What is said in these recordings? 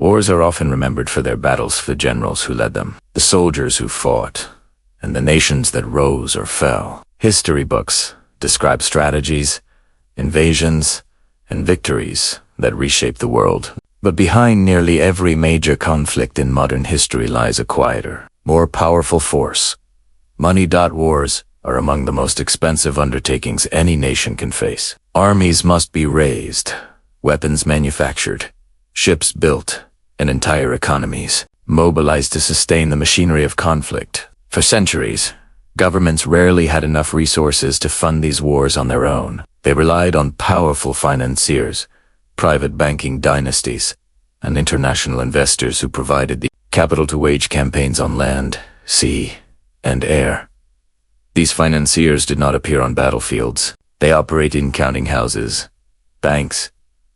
Wars are often remembered for their battles, for the generals who led them, the soldiers who fought, and the nations that rose or fell. History books describe strategies, invasions, and victories that reshaped the world. But behind nearly every major conflict in modern history lies a quieter, more powerful force. Money. Wars are among the most expensive undertakings any nation can face. Armies must be raised, weapons manufactured, ships built, and entire economies mobilized to sustain the machinery of conflict. For centuries, governments rarely had enough resources to fund these wars on their own. They relied on powerful financiers, private banking dynasties, and international investors who provided the capital to wage campaigns on land, sea, and air. These financiers did not appear on battlefields. They operated in counting houses, banks,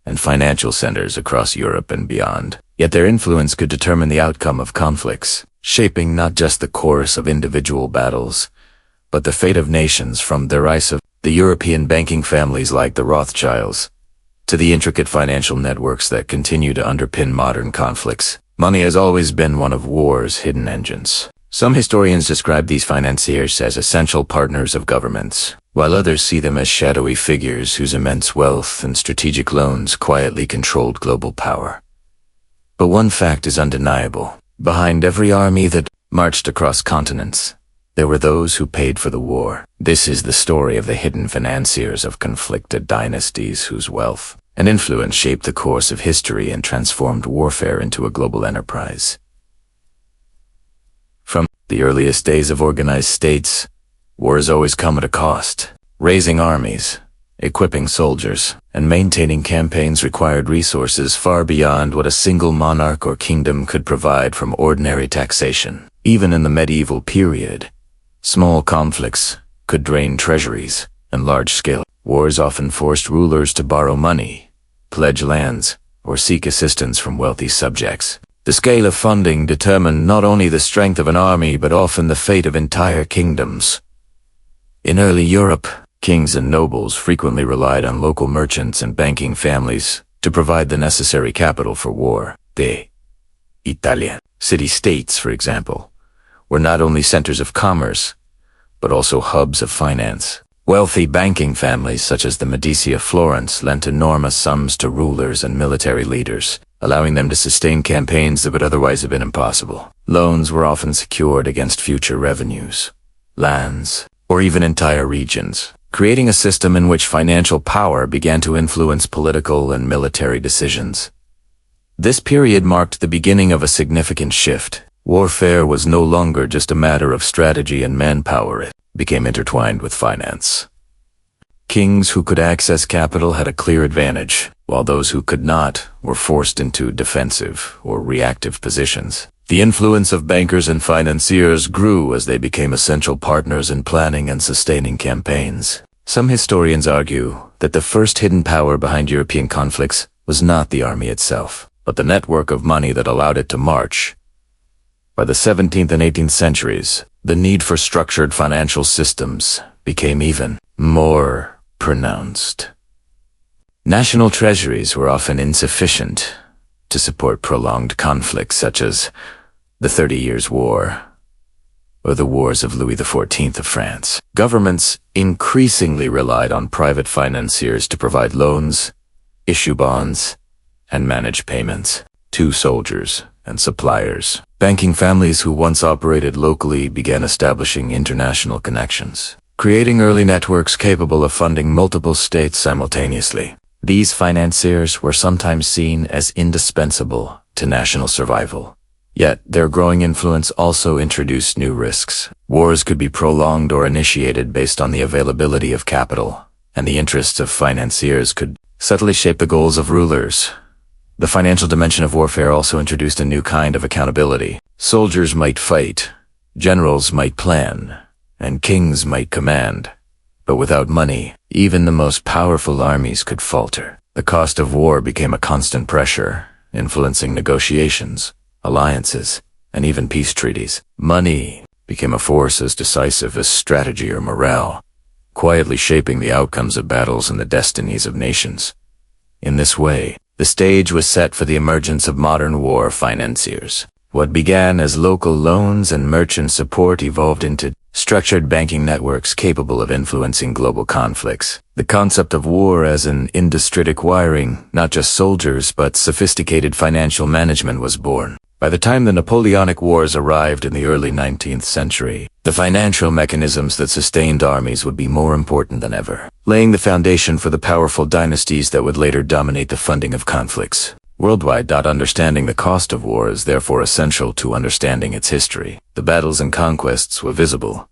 and financial centers across Europe and beyond. Yet their influence could determine the outcome of conflicts, shaping not just the course of individual battles, but the fate of nations. From the rise of the European banking families like the Rothschilds, to the intricate financial networks that continue to underpin modern conflicts, money has always been one of war's hidden engines. Some historians describe these financiers as essential partners of governments, while others see them as shadowy figures whose immense wealth and strategic loans quietly controlled global power. But one fact is undeniable. Behind every army that marched across continents, there were those who paid for the war. This is the story of the hidden financiers of conflicted dynasties whose wealth and influence shaped the course of history and transformed warfare into a global enterprise. From the earliest days of organized states, wars always come at a cost. Raising armies, equipping soldiers, and maintaining campaigns required resources far beyond what a single monarch or kingdom could provide from ordinary taxation. Even in the medieval period, small conflicts could drain treasuries, and large-scale wars often forced rulers to borrow money, pledge lands, or seek assistance from wealthy subjects. The scale of funding determined not only the strength of an army but often the fate of entire kingdoms. In early Europe, kings and nobles frequently relied on local merchants and banking families to provide the necessary capital for war. The Italian city-states, for example, were not only centers of commerce, but also hubs of finance. Wealthy banking families such as the Medici of Florence lent enormous sums to rulers and military leaders, allowing them to sustain campaigns that would otherwise have been impossible. Loans were often secured against future revenues, lands, or even entire regions, creating a system in which financial power began to influence political and military decisions. This period marked the beginning of a significant shift. Warfare was no longer just a matter of strategy and manpower. It became intertwined with finance. Kings who could access capital had a clear advantage, while those who could not were forced into defensive or reactive positions. The influence of bankers and financiers grew as they became essential partners in planning and sustaining campaigns. Some historians argue that the first hidden power behind European conflicts was not the army itself, but the network of money that allowed it to march. By the 17th and 18th centuries, the need for structured financial systems became even more pronounced. National treasuries were often insufficient to support prolonged conflicts such as the 30 Years' War or the wars of Louis XIV of France. Governments increasingly relied on private financiers to provide loans, issue bonds, and manage payments to soldiers and suppliers. Banking families who once operated locally began establishing international connections, creating early networks capable of funding multiple states simultaneously. These financiers were sometimes seen as indispensable to national survival. Yet, their growing influence also introduced new risks. Wars could be prolonged or initiated based on the availability of capital, and the interests of financiers could subtly shape the goals of rulers. The financial dimension of warfare also introduced a new kind of accountability. Soldiers might fight, generals might plan, and kings might command. But without money, even the most powerful armies could falter. The cost of war became a constant pressure, influencing negotiations, alliances, and even peace treaties. Money became a force as decisive as strategy or morale, quietly shaping the outcomes of battles and the destinies of nations. In this way, The stage was set for the emergence of modern war financiers. What began as local loans and merchant support evolved into structured banking networks capable of influencing global conflicts. The concept of war as an industry requiring not just soldiers but sophisticated financial management was born. By the time the Napoleonic Wars arrived in the early 19th century, the financial mechanisms that sustained armies would be more important than ever, laying the foundation for the powerful dynasties that would later dominate the funding of conflicts. Worldwide, understanding the cost of war is therefore essential to understanding its history. The battles and conquests were visible,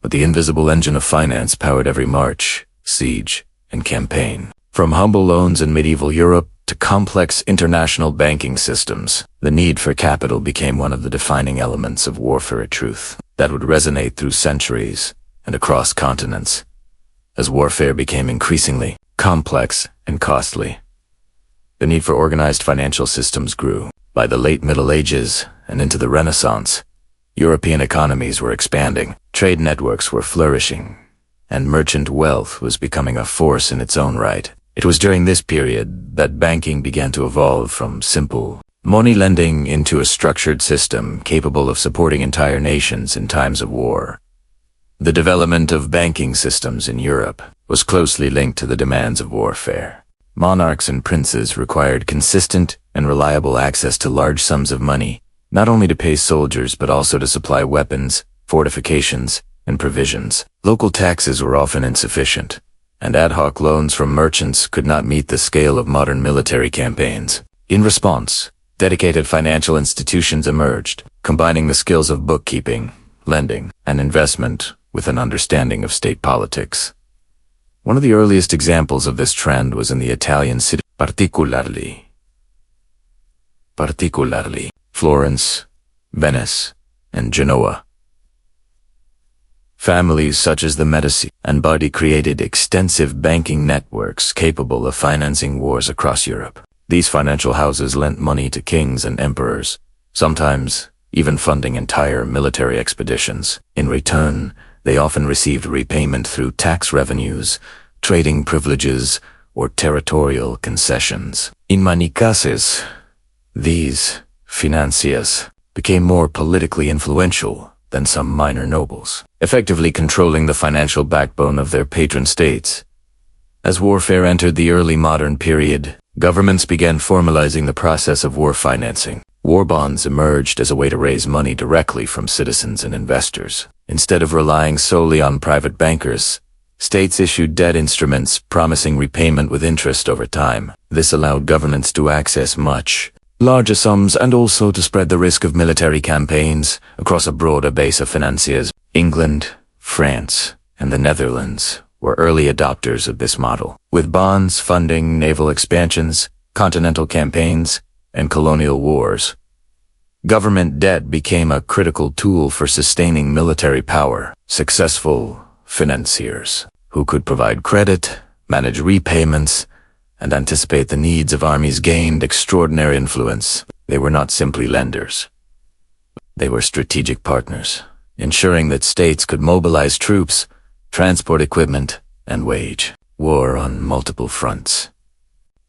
but the invisible engine of finance powered every march, siege, and campaign. From humble loans in medieval Europe to complex international banking systems, the need for capital became one of the defining elements of warfare truth that would resonate through centuries and across continents. As warfare became increasingly complex and costly, the need for organized financial systems grew. By the late Middle Ages and into the Renaissance, European economies were expanding, trade networks were flourishing, and merchant wealth was becoming a force in its own right. It was during this period that banking began to evolve from simple money lending into a structured system capable of supporting entire nations in times of war. The development of banking systems in Europe was closely linked to the demands of warfare. Monarchs and princes required consistent and reliable access to large sums of money, not only to pay soldiers but also to supply weapons, fortifications, and provisions. Local taxes were often insufficient, and ad hoc loans from merchants could not meet the scale of modern military campaigns. In response, dedicated financial institutions emerged, combining the skills of bookkeeping, lending, and investment with an understanding of state politics. One of the earliest examples of this trend was in the Italian city, particularly Florence, Venice, and Genoa. Families such as the Medici and Bardi created extensive banking networks capable of financing wars across Europe. These financial houses lent money to kings and emperors, sometimes even funding entire military expeditions. In return, they often received repayment through tax revenues, trading privileges, or territorial concessions. In many cases, these financiers became more politically influential than some minor nobles, effectively controlling the financial backbone of their patron states. As warfare entered the early modern period, governments began formalizing the process of war financing. War bonds emerged as a way to raise money directly from citizens and investors. Instead of relying solely on private bankers, states issued debt instruments promising repayment with interest over time. This allowed governments to access much larger sums and also to spread the risk of military campaigns across a broader base of financiers. England, France, and the Netherlands were early adopters of this model, with bonds funding naval expansions, continental campaigns, and colonial wars. Government debt became a critical tool for sustaining military power. Successful financiers, who could provide credit, manage repayments, and anticipate the needs of armies, gained extraordinary influence. They were not simply lenders. They were strategic partners, ensuring that states could mobilize troops, transport equipment, and wage war on multiple fronts.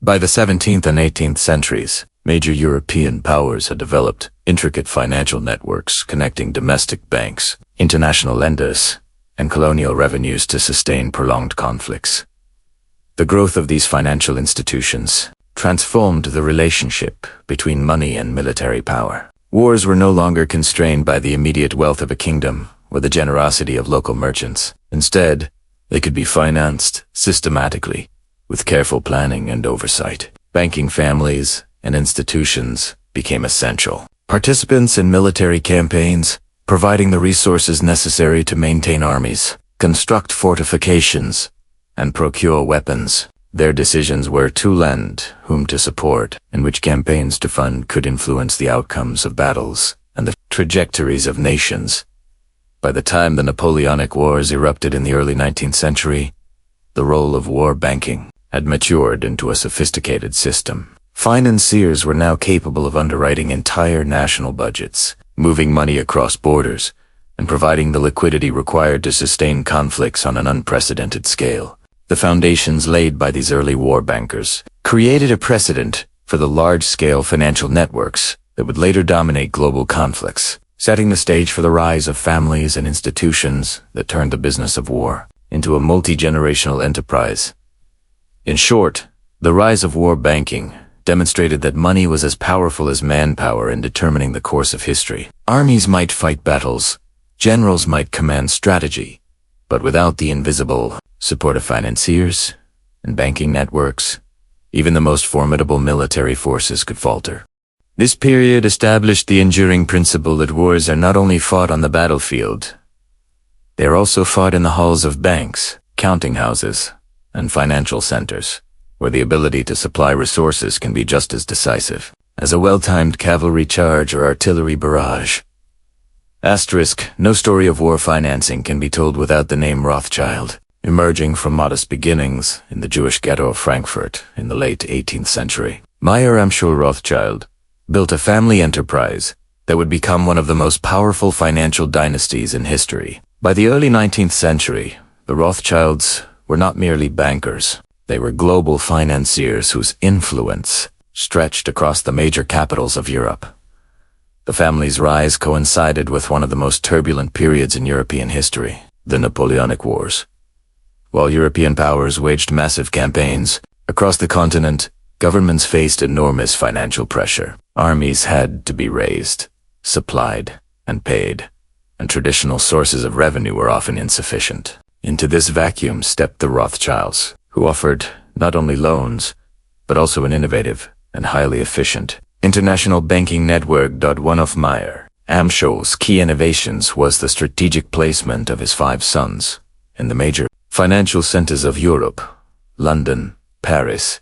By the 17th and 18th centuries, major European powers had developed intricate financial networks connecting domestic banks, international lenders, and colonial revenues to sustain prolonged conflicts. The growth of these financial institutions transformed the relationship between money and military power. Wars were no longer constrained by the immediate wealth of a kingdom or the generosity of local merchants. Instead, they could be financed systematically, with careful planning and oversight. Banking families and institutions became essential. Participants in military campaigns, providing the resources necessary to maintain armies, construct fortifications, and procure weapons. Their decisions were to lend, whom to support, and which campaigns to fund could influence the outcomes of battles and the trajectories of nations. By the time the Napoleonic Wars erupted in the early 19th century, the role of war banking had matured into a sophisticated system. Financiers were now capable of underwriting entire national budgets, moving money across borders, and providing the liquidity required to sustain conflicts on an unprecedented scale. The foundations laid by these early war bankers created a precedent for the large-scale financial networks that would later dominate global conflicts, setting the stage for the rise of families and institutions that turned the business of war into a multi-generational enterprise. In short, the rise of war banking demonstrated that money was as powerful as manpower in determining the course of history. Armies might fight battles, generals might command strategy, but without the invisible support of financiers and banking networks, even the most formidable military forces could falter. This period established the enduring principle that wars are not only fought on the battlefield, they are also fought in the halls of banks, counting houses, and financial centers, where the ability to supply resources can be just as decisive as a well-timed cavalry charge or artillery barrage. Asterisk, no story of war financing can be told without the name Rothschild, emerging from modest beginnings in the Jewish ghetto of Frankfurt in the late 18th century. Meyer Amschel Rothschild built a family enterprise that would become one of the most powerful financial dynasties in history. By the early 19th century, the Rothschilds were not merely bankers. They were global financiers whose influence stretched across the major capitals of Europe. The family's rise coincided with one of the most turbulent periods in European history, the Napoleonic Wars. While European powers waged massive campaigns across the continent, governments faced enormous financial pressure. Armies had to be raised, supplied, and paid, and traditional sources of revenue were often insufficient. Into this vacuum stepped the Rothschilds, who offered not only loans, but also an innovative and highly efficient international banking network. One of Meyer Amschel's key innovations was the strategic placement of his 5 sons in the major financial centers of Europe: London, Paris,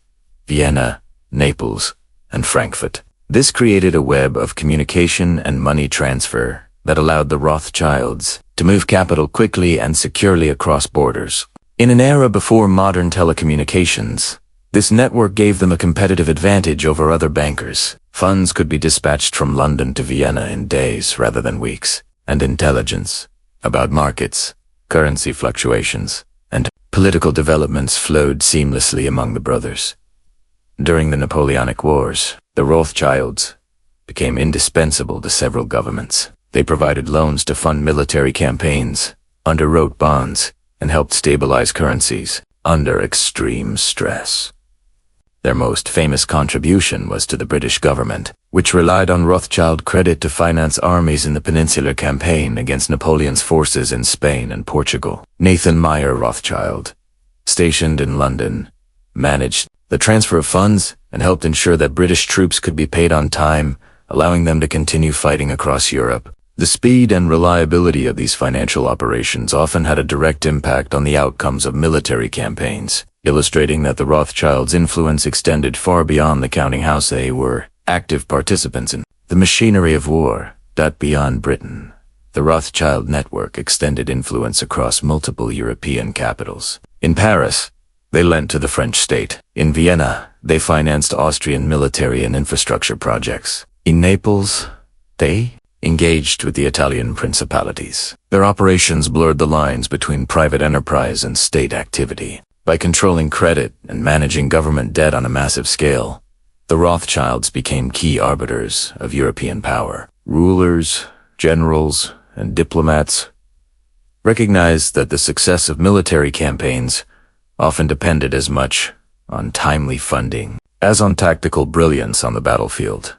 Vienna, Naples, and Frankfurt. This created a web of communication and money transfer that allowed the Rothschilds to move capital quickly and securely across borders. In an era before modern telecommunications, this network gave them a competitive advantage over other bankers. Funds could be dispatched from London to Vienna in days rather than weeks, and intelligence about markets, currency fluctuations, and political developments flowed seamlessly among the brothers. During the Napoleonic Wars, the Rothschilds became indispensable to several governments. They provided loans to fund military campaigns, underwrote bonds, and helped stabilize currencies under extreme stress. Their most famous contribution was to the British government, which relied on Rothschild credit to finance armies in the Peninsular Campaign against Napoleon's forces in Spain and Portugal. Nathan Meyer Rothschild, stationed in London, managed the transfer of funds and helped ensure that British troops could be paid on time, allowing them to continue fighting across Europe. The speed and reliability of these financial operations often had a direct impact on the outcomes of military campaigns, illustrating that the Rothschilds' influence extended far beyond the counting house. They were active participants in the machinery of war. Beyond Britain, the Rothschild network extended influence across multiple European capitals. In Paris, they lent to the French state. In Vienna, they financed Austrian military and infrastructure projects. In Naples, they engaged with the Italian principalities. Their operations blurred the lines between private enterprise and state activity. By controlling credit and managing government debt on a massive scale, the Rothschilds became key arbiters of European power. Rulers, generals, and diplomats recognized that the success of military campaigns often depended as much on timely funding as on tactical brilliance on the battlefield.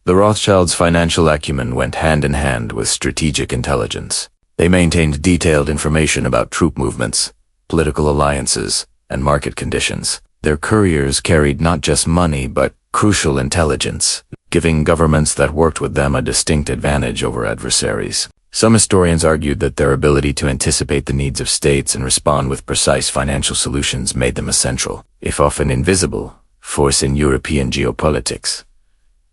The Rothschilds' financial acumen went hand in hand with strategic intelligence. They maintained detailed information about troop movements, political alliances, and market conditions. Their couriers carried not just money but crucial intelligence, giving governments that worked with them a distinct advantage over adversaries. Some historians argued that their ability to anticipate the needs of states and respond with precise financial solutions made them a central, if often invisible, force in European geopolitics.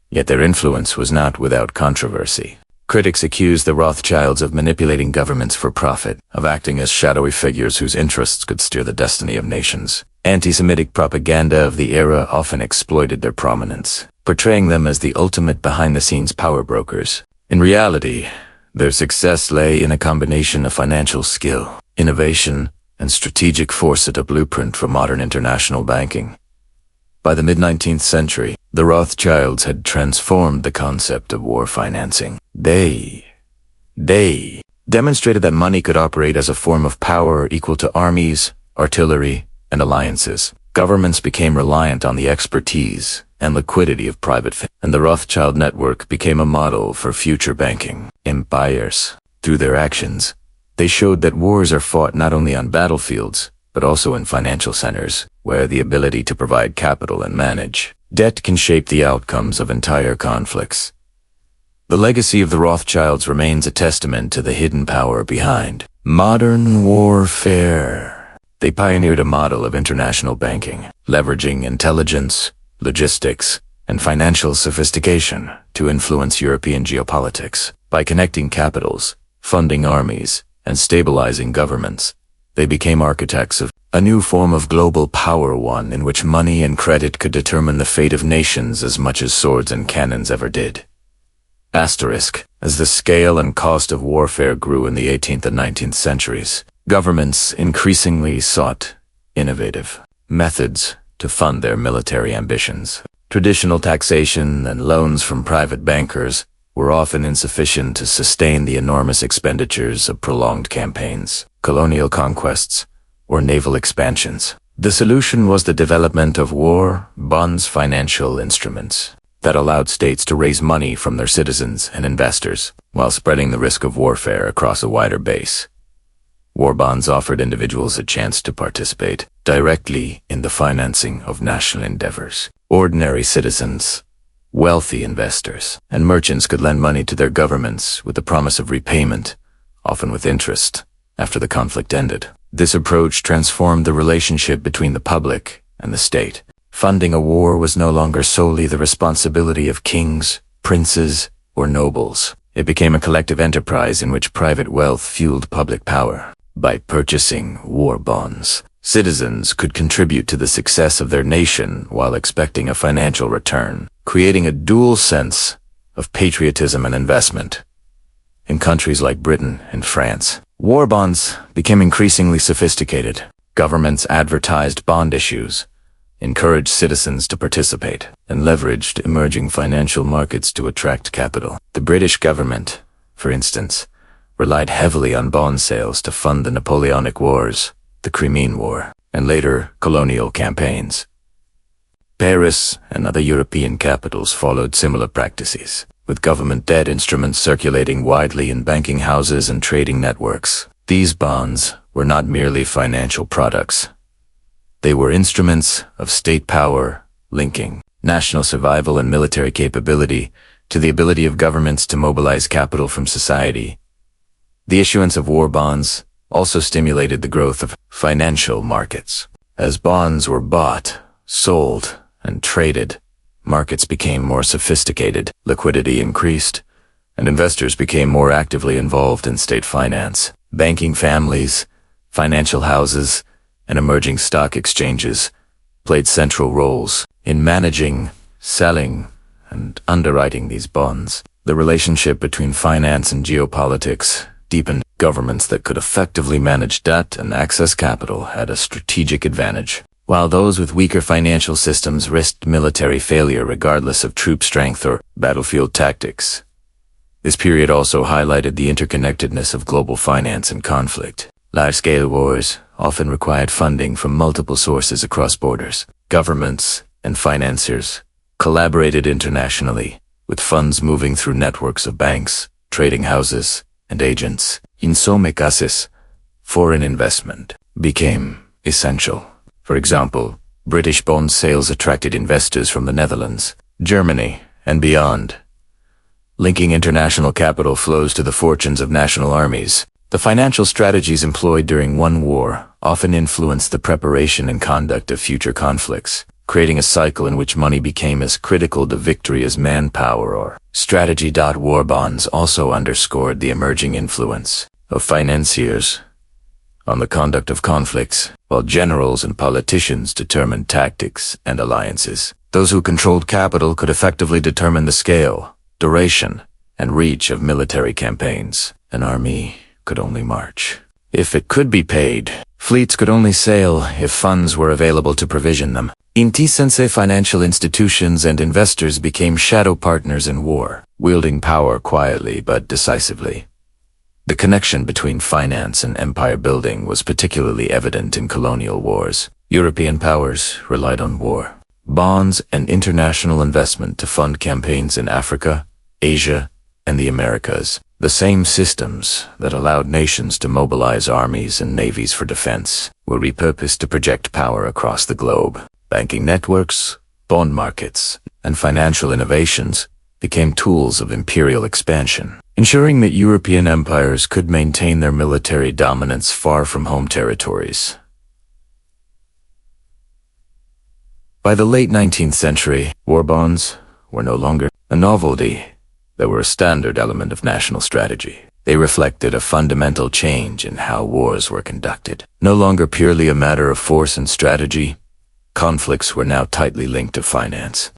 Yet their influence was not without controversy. Critics accused the Rothschilds of manipulating governments for profit, of acting as shadowy figures whose interests could steer the destiny of nations. Anti-Semitic propaganda of the era often exploited their prominence, portraying them as the ultimate behind-the-scenes power brokers. In reality, their success lay in a combination of financial skill, innovation, and strategic foresight, a blueprint for modern international banking. By the mid-19th century, the Rothschilds had transformed the concept of war financing. They demonstrated that money could operate as a form of power equal to armies, artillery, and alliances. Governments became reliant on the expertise and liquidity of and the Rothschild network became a model for future banking empires. Through their actions, they showed that wars are fought not only on battlefields, but also in financial centers, where the ability to provide capital and manage debt can shape the outcomes of entire conflicts. The legacy of the Rothschilds remains a testament to the hidden power behind modern warfare. They pioneered a model of international banking, leveraging intelligence, logistics, and financial sophistication to influence European geopolitics. By connecting capitals, funding armies, and stabilizing governments, they became architects of a new form of global power, one in which money and credit could determine the fate of nations as much as swords and cannons ever did. Asterisk. As the scale and cost of warfare grew in the 18th and 19th centuries, governments increasingly sought innovative methods to fund their military ambitions. Traditional taxation and loans from private bankers were often insufficient to sustain the enormous expenditures of prolonged campaigns, colonial conquests, or naval expansions. The solution was the development of war bonds, financial instruments that allowed states to raise money from their citizens and investors while spreading the risk of warfare across a wider base. War bonds offered individuals a chance to participate directly in the financing of national endeavors. Ordinary citizens, wealthy investors, and merchants could lend money to their governments with the promise of repayment, often with interest, after the conflict ended. This approach transformed the relationship between the public and the state. Funding a war was no longer solely the responsibility of kings, princes, or nobles. It became a collective enterprise in which private wealth fueled public power. By purchasing war bonds, citizens could contribute to the success of their nation while expecting a financial return, creating a dual sense of patriotism and investment. In countries like Britain and France, war bonds became increasingly sophisticated. Governments advertised bond issues, encouraged citizens to participate, and leveraged emerging financial markets to attract capital. The British government, for instance, relied heavily on bond sales to fund the Napoleonic Wars, the Crimean War, and later colonial campaigns. Paris and other European capitals followed similar practices, with government debt instruments circulating widely in banking houses and trading networks. These bonds were not merely financial products. They were instruments of state power, linking national survival and military capability to the ability of governments to mobilize capital from society. The issuance of war bonds also stimulated the growth of financial markets. As bonds were bought, sold, and traded, markets became more sophisticated, liquidity increased, and investors became more actively involved in state finance. Banking families, financial houses, and emerging stock exchanges played central roles in managing, selling, and underwriting these bonds. The relationship between finance and geopolitics deepened. Governments that could effectively manage debt and access capital had a strategic advantage, while those with weaker financial systems risked military failure regardless of troop strength or battlefield tactics. This period also highlighted the interconnectedness of global finance and conflict. Large-scale wars often required funding from multiple sources across borders. Governments and financiers collaborated internationally, with funds moving through networks of banks, trading houses, and agents. In some cases, foreign investment became essential. For example, British bond sales attracted investors from the Netherlands, Germany, and beyond, linking international capital flows to the fortunes of national armies. The financial strategies employed during one war often influenced the preparation and conduct of future conflicts, creating a cycle in which money became as critical to victory as manpower or strategy. War bonds also underscored the emerging influence of financiers on the conduct of conflicts, while generals and politicians determined tactics and alliances. Those who controlled capital could effectively determine the scale, duration, and reach of military campaigns. An army could only march if it could be paid. Fleets could only sail if funds were available to provision them. In T-sense, financial institutions and investors became shadow partners in war, wielding power quietly but decisively. The connection between finance and empire building was particularly evident in colonial wars. European powers relied on war, bonds, and international investment to fund campaigns in Africa, Asia, and the Americas. The same systems that allowed nations to mobilize armies and navies for defense were repurposed to project power across the globe. Banking networks, bond markets, and financial innovations became tools of imperial expansion, ensuring that European empires could maintain their military dominance far from home territories. By the late 19th century, war bonds were no longer a novelty. They were a standard element of national strategy. They reflected a fundamental change in how wars were conducted. No longer purely a matter of force and strategy, conflicts were now tightly linked to finance.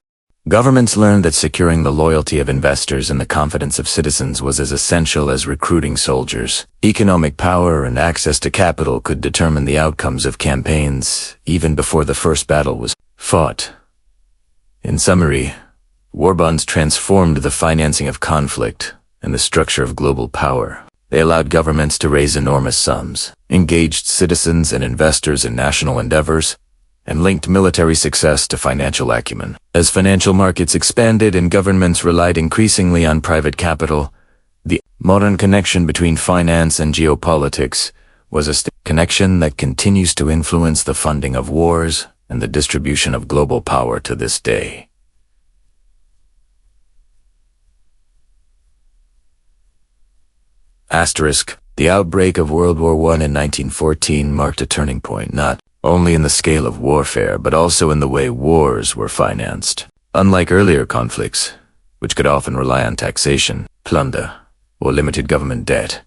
Governments learned that securing the loyalty of investors and the confidence of citizens was as essential as recruiting soldiers. Economic power and access to capital could determine the outcomes of campaigns even before the first battle was fought. In summary, war bonds transformed the financing of conflict and the structure of global power. They allowed governments to raise enormous sums, engaged citizens and investors in national endeavors, and linked military success to financial acumen. As financial markets expanded and governments relied increasingly on private capital, the modern connection between finance and geopolitics was a connection that continues to influence the funding of wars and the distribution of global power to this day. The outbreak of World War I in 1914 marked a turning point not only in the scale of warfare but also in the way wars were financed. Unlike earlier conflicts, which could often rely on taxation, plunder, or limited government debt,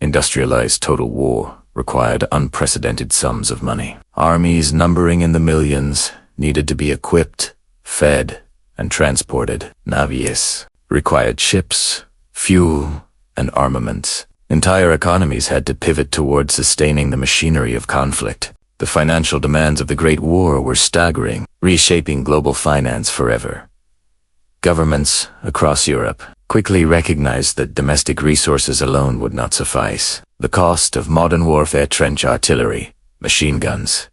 industrialized total war required unprecedented sums of money. Armies numbering in the millions needed to be equipped, fed, and transported. Navies required ships, fuel, and armaments. Entire economies had to pivot toward sustaining the machinery of conflict. The financial demands of the Great War were staggering, reshaping global finance forever. Governments across Europe quickly recognized that domestic resources alone would not suffice. The cost of modern warfare, trench artillery, machine guns,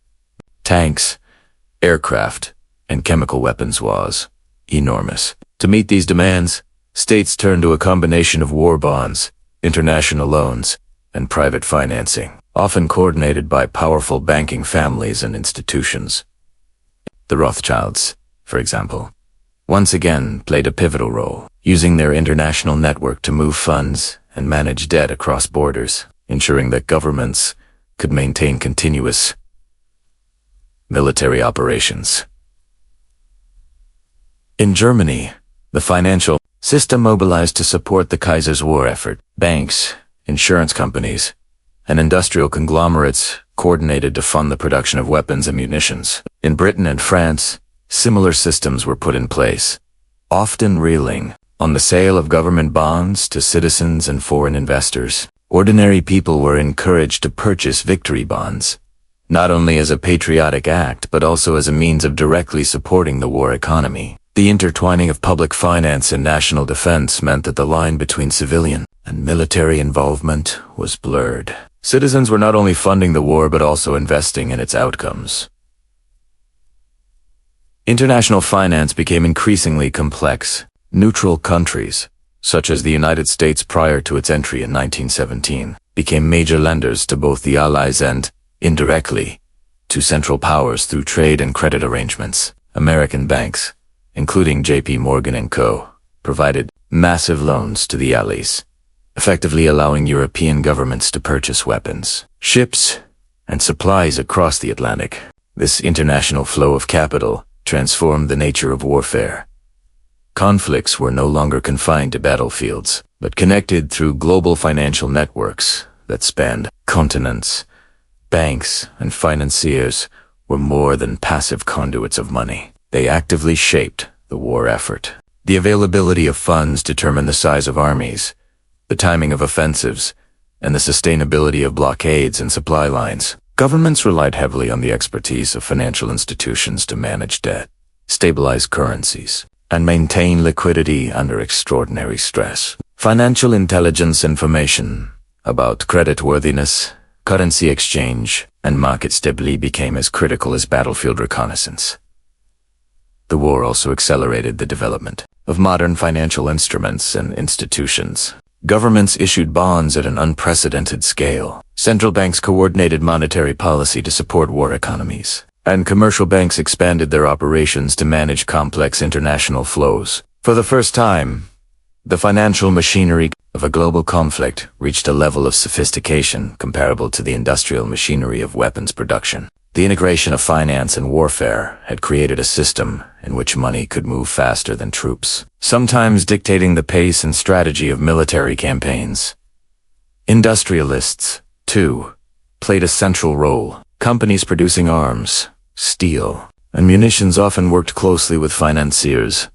tanks, aircraft, and chemical weapons was enormous. To meet these demands, states turned to a combination of war bonds, international loans, and private financing, often coordinated by powerful banking families and institutions. The Rothschilds, for example, once again played a pivotal role, using their international network to move funds and manage debt across borders, ensuring that governments could maintain continuous military operations. In Germany, the financial system mobilized to support the Kaiser's war effort. Banks, insurance companies, and industrial conglomerates coordinated to fund the production of weapons and munitions. In Britain and France, similar systems were put in place, often relying on the sale of government bonds to citizens and foreign investors. Ordinary people were encouraged to purchase victory bonds, not only as a patriotic act but also as a means of directly supporting the war economy. The intertwining of public finance and national defense meant that the line between civilian and military involvement was blurred. Citizens were not only funding the war but also investing in its outcomes. International finance became increasingly complex. Neutral countries, such as the United States prior to its entry in 1917, became major lenders to both the Allies and, indirectly, to Central Powers through trade and credit arrangements. American banks, including J.P. Morgan & Co., provided massive loans to the Allies, effectively allowing European governments to purchase weapons, ships, and supplies across the Atlantic. This international flow of capital transformed the nature of warfare. Conflicts were no longer confined to battlefields, but connected through global financial networks that spanned continents. Banks and financiers were more than passive conduits of money. They actively shaped the war effort. The availability of funds determined the size of armies, the timing of offensives, and the sustainability of blockades and supply lines. Governments relied heavily on the expertise of financial institutions to manage debt, stabilize currencies, and maintain liquidity under extraordinary stress. Financial intelligence information about creditworthiness, currency exchange, and market stability became as critical as battlefield reconnaissance. The war also accelerated the development of modern financial instruments and institutions. Governments issued bonds at an unprecedented scale. Central banks coordinated monetary policy to support war economies, and commercial banks expanded their operations to manage complex international flows. For the first time, the financial machinery of a global conflict reached a level of sophistication comparable to the industrial machinery of weapons production. The integration of finance and warfare had created a system in which money could move faster than troops, sometimes dictating the pace and strategy of military campaigns. Industrialists, too, played a central role. Companies producing arms, steel, and munitions often worked closely with financiers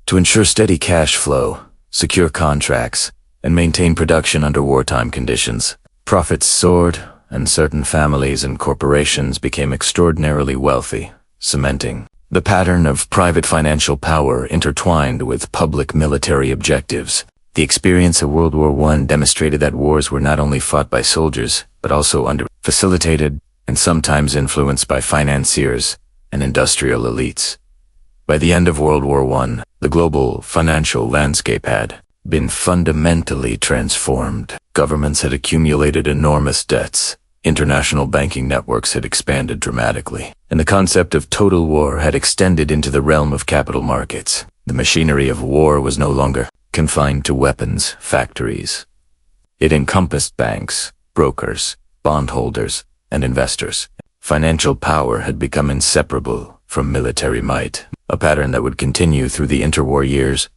to ensure steady cash flow, secure contracts, and maintain production under wartime conditions. Profits soared, and certain families and corporations became extraordinarily wealthy, cementing the pattern of private financial power intertwined with public military objectives. The experience of World War I demonstrated that wars were not only fought by soldiers, but also facilitated and sometimes influenced by financiers and industrial elites. By the end of World War I, the global financial landscape had been fundamentally transformed. Governments had accumulated enormous debts. International banking networks had expanded dramatically, and the concept of total war had extended into the realm of capital markets. The machinery of war was no longer confined to weapons factories. It encompassed banks, brokers, bondholders, and investors. Financial power had become inseparable from military might, a pattern that would continue through the interwar years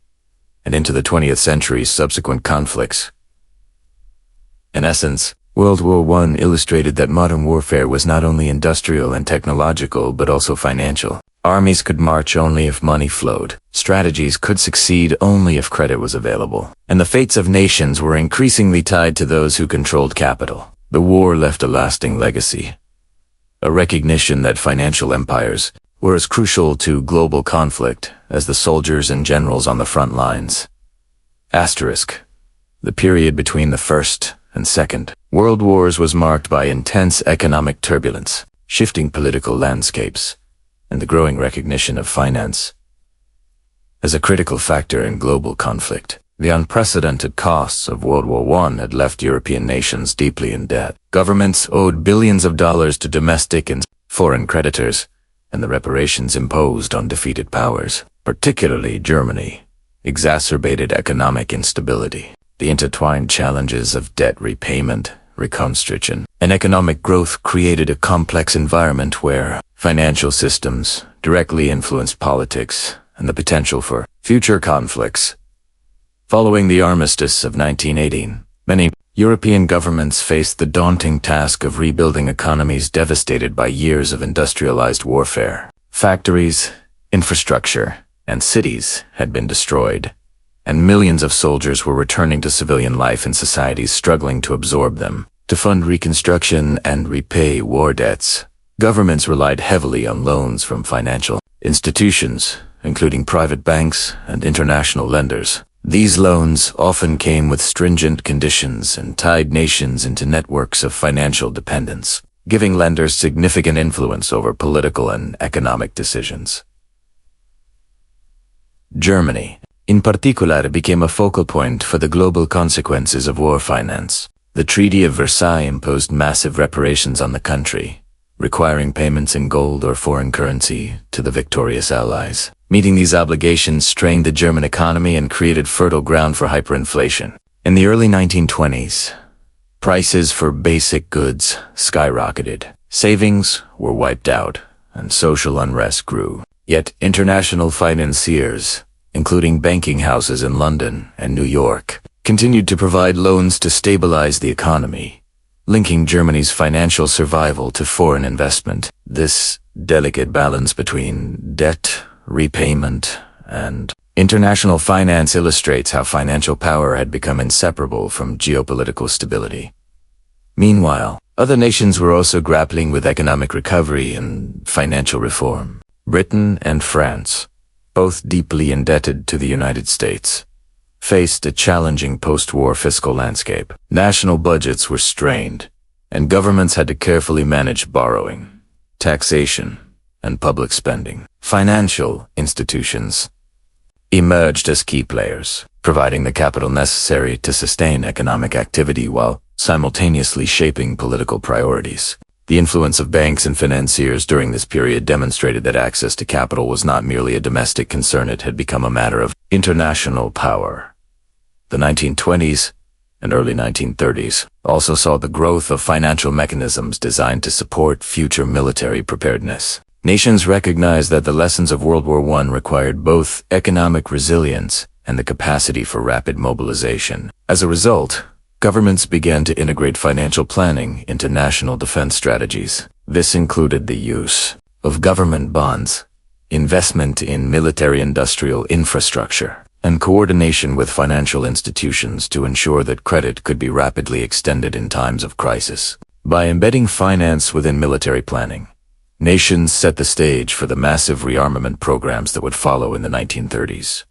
and into the 20th century's subsequent conflicts. In essence, World War I illustrated that modern warfare was not only industrial and technological, but also financial. Armies could march only if money flowed. Strategies could succeed only if credit was available. And the fates of nations were increasingly tied to those who controlled capital. The war left a lasting legacy, a recognition that financial empires were as crucial to global conflict as the soldiers and generals on the front lines. Asterisk. The period between the First and Second World Wars was marked by intense economic turbulence, shifting political landscapes, and the growing recognition of finance as a critical factor in global conflict. The unprecedented costs of World War I had left European nations deeply in debt. Governments owed billions of dollars to domestic and foreign creditors, and the reparations imposed on defeated powers, particularly Germany, exacerbated economic instability. The intertwined challenges of debt repayment, reconstruction, and economic growth created a complex environment where financial systems directly influenced politics and the potential for future conflicts. Following the Armistice of 1918, many European governments faced the daunting task of rebuilding economies devastated by years of industrialized warfare. Factories, infrastructure, and cities had been destroyed, and millions of soldiers were returning to civilian life in societies struggling to absorb them. To fund reconstruction and repay war debts, governments relied heavily on loans from financial institutions, including private banks and international lenders. These loans often came with stringent conditions and tied nations into networks of financial dependence, giving lenders significant influence over political and economic decisions. Germany, in particular, became a focal point for the global consequences of war finance. The Treaty of Versailles imposed massive reparations on the country, requiring payments in gold or foreign currency to the victorious allies. Meeting these obligations strained the German economy and created fertile ground for hyperinflation. In the early 1920s, prices for basic goods skyrocketed. Savings were wiped out, and social unrest grew. Yet international financiers, including banking houses in London and New York, continued to provide loans to stabilize the economy, linking Germany's financial survival to foreign investment. This delicate balance between debt, repayment, and international finance illustrates how financial power had become inseparable from geopolitical stability. Meanwhile, Other nations were also grappling with economic recovery and financial reform. Britain and France, both deeply indebted to the United States, faced a challenging post-war fiscal landscape. National budgets were strained, and governments had to carefully manage borrowing, taxation, and public spending. Financial institutions emerged as key players, providing the capital necessary to sustain economic activity while simultaneously shaping political priorities. The influence of banks and financiers during this period demonstrated that access to capital was not merely a domestic concern, it had become a matter of international power. The 1920s and early 1930s also saw the growth of financial mechanisms designed to support future military preparedness. Nations recognized that the lessons of World War I required both economic resilience and the capacity for rapid mobilization. As a result, governments began to integrate financial planning into national defense strategies. This included the use of government bonds, investment in military-industrial infrastructure, and coordination with financial institutions to ensure that credit could be rapidly extended in times of crisis. By embedding finance within military planning, nations set the stage for the massive rearmament programs that would follow in the 1930s.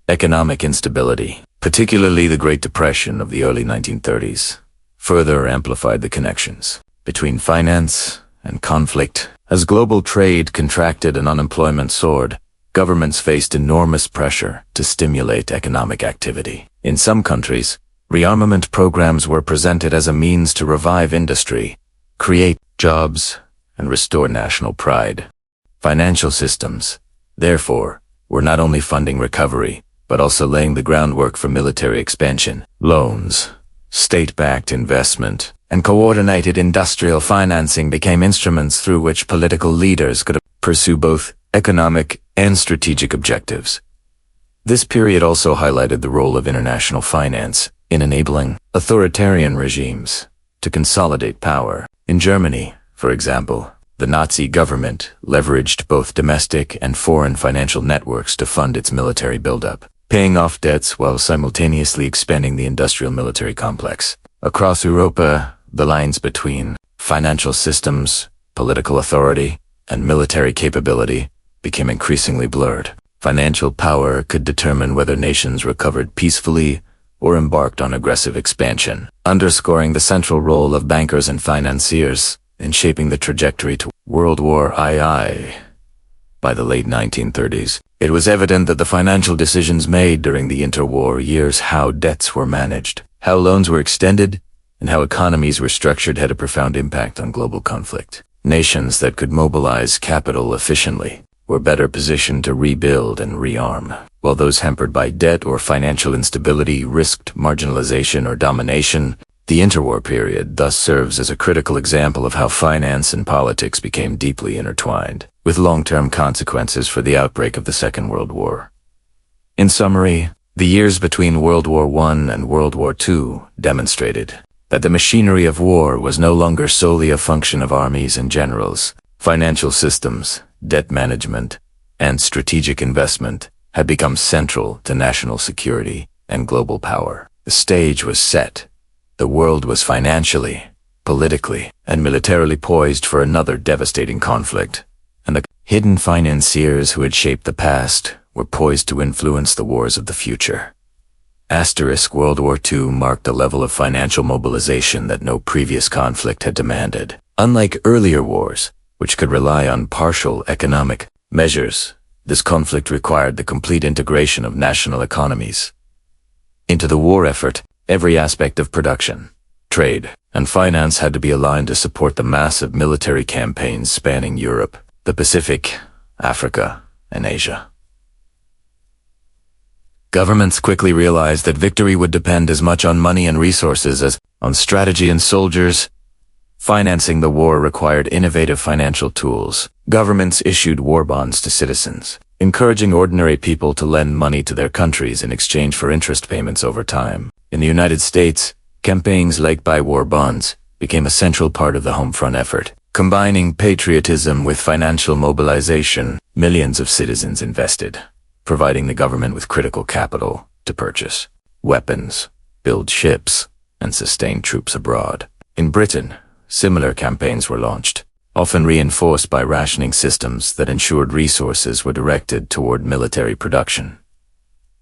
Economic instability, particularly the Great Depression of the early 1930s, further amplified the connections between finance and conflict. As global trade contracted and unemployment soared, governments faced enormous pressure to stimulate economic activity. In some countries, rearmament programs were presented as a means to revive industry, create jobs, and restore national pride. Financial systems, therefore, were not only funding recovery, but also laying the groundwork for military expansion. Loans, state-backed investment, and coordinated industrial financing became instruments through which political leaders could pursue both economic and strategic objectives. This period also highlighted the role of international finance in enabling authoritarian regimes to consolidate power. In Germany, for example, the Nazi government leveraged both domestic and foreign financial networks to fund its military buildup, paying off debts while simultaneously expanding the industrial military complex. Across Europa, the lines between financial systems, political authority, and military capability became increasingly blurred. Financial power could determine whether nations recovered peacefully or embarked on aggressive expansion, underscoring the central role of bankers and financiers in shaping the trajectory to World War II. By the late 1930s, it was evident that the financial decisions made during the interwar years, how debts were managed, how loans were extended, and how economies were structured had a profound impact on global conflict. Nations that could mobilize capital efficiently were better positioned to rebuild and rearm, while those hampered by debt or financial instability risked marginalization or domination. The interwar period thus serves as a critical example of how finance and politics became deeply intertwined, with long-term consequences for the outbreak of the Second World War. In summary, the years between World War I and World War II demonstrated that the machinery of war was no longer solely a function of armies and generals. Financial systems, debt management, and strategic investment had become central to national security and global power. The stage was set. The world was financially, politically, and militarily poised for another devastating conflict, and the hidden financiers who had shaped the past were poised to influence the wars of the future. World War II marked a level of financial mobilization that no previous conflict had demanded. Unlike earlier wars, which could rely on partial economic measures, this conflict required the complete integration of national economies into the war effort. Every aspect of production, trade, and finance had to be aligned to support the massive military campaigns spanning Europe, the Pacific, Africa, and Asia. Governments quickly realized that victory would depend as much on money and resources as on strategy and soldiers. Financing the war required innovative financial tools. Governments issued war bonds to citizens, encouraging ordinary people to lend money to their countries in exchange for interest payments over time. In the United States, campaigns like buy war bonds became a central part of the home front effort. Combining patriotism with financial mobilization, millions of citizens invested, providing the government with critical capital to purchase weapons, build ships, and sustain troops abroad. In Britain, similar campaigns were launched, often reinforced by rationing systems that ensured resources were directed toward military production.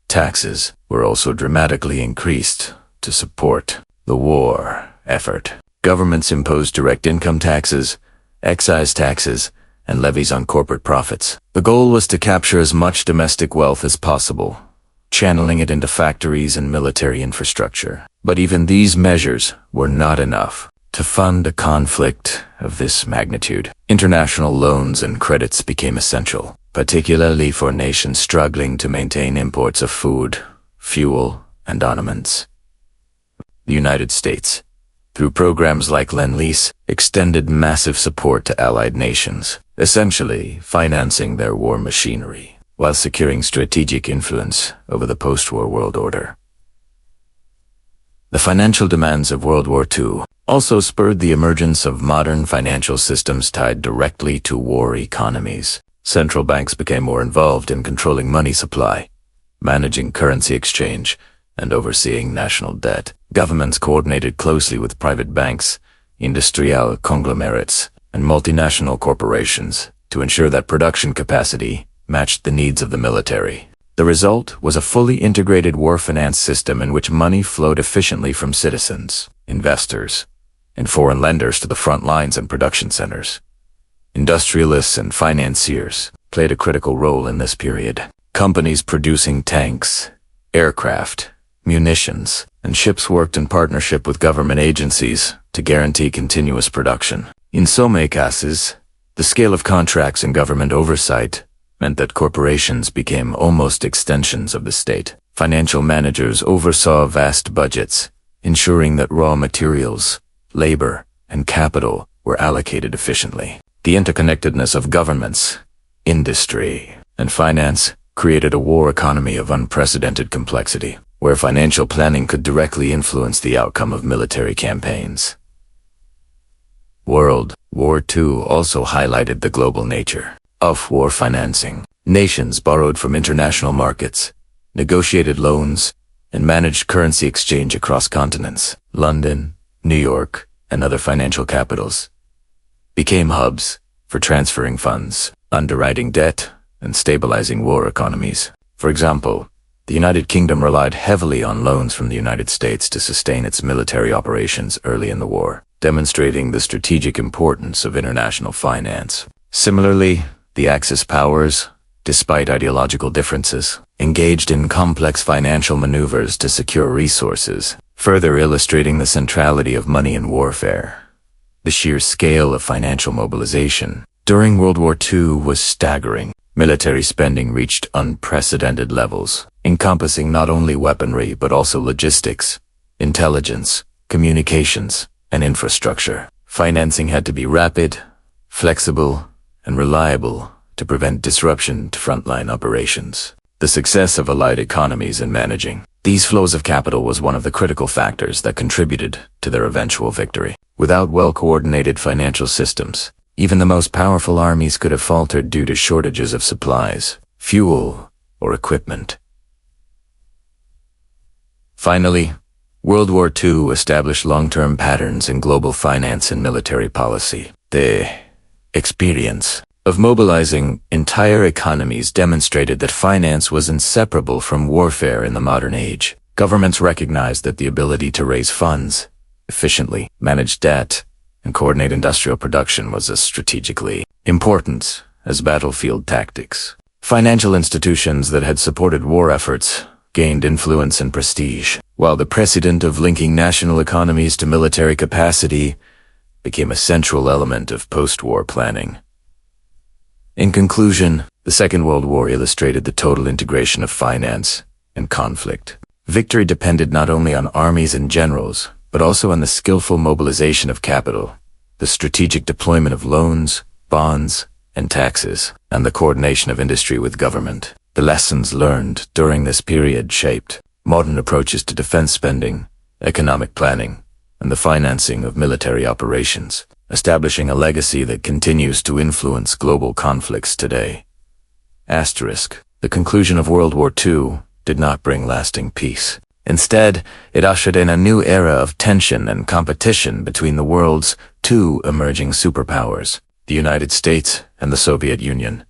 Taxes were also dramatically increased to support the war effort. Governments imposed direct income taxes, excise taxes, and levies on corporate profits. The goal was to capture as much domestic wealth as possible, channeling it into factories and military infrastructure. But even these measures were not enough to fund a conflict of this magnitude. International loans and credits became essential, particularly for nations struggling to maintain imports of food, fuel, and armaments. The United States, through programs like Lend-Lease, extended massive support to allied nations, essentially financing their war machinery, while securing strategic influence over the post-war world order. The financial demands of World War II also spurred the emergence of modern financial systems tied directly to war economies. Central banks became more involved in controlling money supply, managing currency exchange, and overseeing national debt. Governments coordinated closely with private banks, industrial conglomerates, and multinational corporations to ensure that production capacity matched the needs of the military. The result was a fully integrated war finance system in which money flowed efficiently from citizens, investors, and foreign lenders to the front lines and production centers. Industrialists and financiers played a critical role in this period. Companies producing tanks, aircraft, munitions, and ships worked in partnership with government agencies to guarantee continuous production. In some cases, the scale of contracts and government oversight meant that corporations became almost extensions of the state. Financial managers oversaw vast budgets, ensuring that raw materials, labor, and capital were allocated efficiently. The interconnectedness of governments, industry, and finance created a war economy of unprecedented complexity, where financial planning could directly influence the outcome of military campaigns. World War II also highlighted the global nature of war financing. Nations borrowed from international markets, negotiated loans, and managed currency exchange across continents. London, New York, and other financial capitals became hubs for transferring funds, underwriting debt, and stabilizing war economies. For example, the United Kingdom relied heavily on loans from the United States to sustain its military operations early in the war, demonstrating the strategic importance of international finance. Similarly, the Axis powers, despite ideological differences, engaged in complex financial maneuvers to secure resources, further illustrating the centrality of money in warfare. The sheer scale of financial mobilization during World War II was staggering. Military spending reached unprecedented levels, encompassing not only weaponry but also logistics, intelligence, communications, and infrastructure. Financing had to be rapid, flexible, and reliable to prevent disruption to frontline operations. The success of allied economies in managing these flows of capital was one of the critical factors that contributed to their eventual victory. Without well-coordinated financial systems, even the most powerful armies could have faltered due to shortages of supplies, fuel, or equipment. Finally, World War II established long-term patterns in global finance and military policy. The experience of mobilizing entire economies demonstrated that finance was inseparable from warfare in the modern age. Governments recognized that the ability to raise funds, efficiently manage debt, and coordinate industrial production was as strategically important as battlefield tactics. Financial institutions that had supported war efforts gained influence and prestige, while the precedent of linking national economies to military capacity became a central element of post-war planning. In conclusion, the Second World War illustrated the total integration of finance and conflict. Victory depended not only on armies and generals, but also on the skillful mobilization of capital, the strategic deployment of loans, bonds, and taxes, and the coordination of industry with government. The lessons learned during this period shaped modern approaches to defense spending, economic planning, and the financing of military operations, establishing a legacy that continues to influence global conflicts today. **The conclusion of World War II did not bring lasting peace. Instead, it ushered in a new era of tension and competition between the world's two emerging superpowers, the United States and the Soviet Union.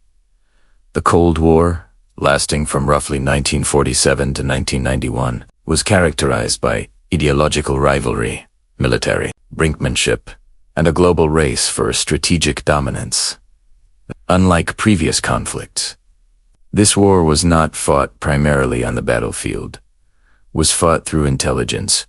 The Cold War, lasting from roughly 1947 to 1991, was characterized by ideological rivalry, military brinkmanship, and a global race for strategic dominance. Unlike previous conflicts, this war was not fought primarily on the battlefield. It was fought through intelligence,